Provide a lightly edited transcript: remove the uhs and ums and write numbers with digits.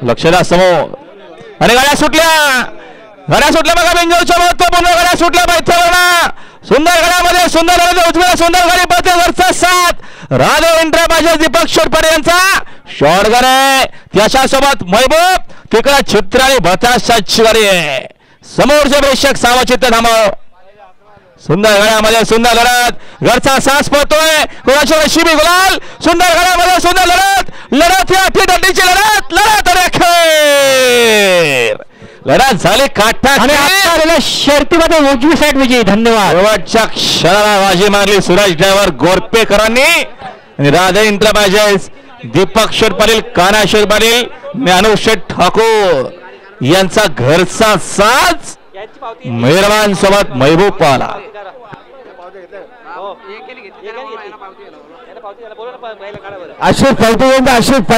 लक्ष द्या समोर आणि गाड्या सुटल्या बघा बेंजोरच्या महत्वपूर्ण गाड्या सुटल्या मैत्रीला सुंदर गाड्यामध्ये सुंदर गाडी उजव्या सुंदर गाडी पळते वरचा साथ राधव एंटरप्राइजेस दीपक शोरपडे यांचा शॉटगन आहे त्याच्यासोबत महबूब तिकडे चित्र आणि बताशाची गाडी आहे समोरचे प्रेक्षक सावचित्त थांबव सुंदर गाड्यामध्ये सुंदर लढत घरचा सास पळतोय कोणाच्या नशिबी गुलाल सुंदर गाड्यामध्ये सुंदर लढत या अटीतटीची लढत आणि अखेर लढत झाली काटा आणि शर्तीमध्ये उजवी साईड विजयी. धन्यवाद. शेवटच्या क्षणाला बाजी मारली सुरेश ड्रायव्हर गोरपेकरांनी आणि राधे एंटरप्राइजेस दीपक शेठ पाटील कान्हा शेठ पाटील ज्ञानू शेठ ठाकूर यांचा घरचा साज मेहरबान सोबत महबूब पाला. अशोक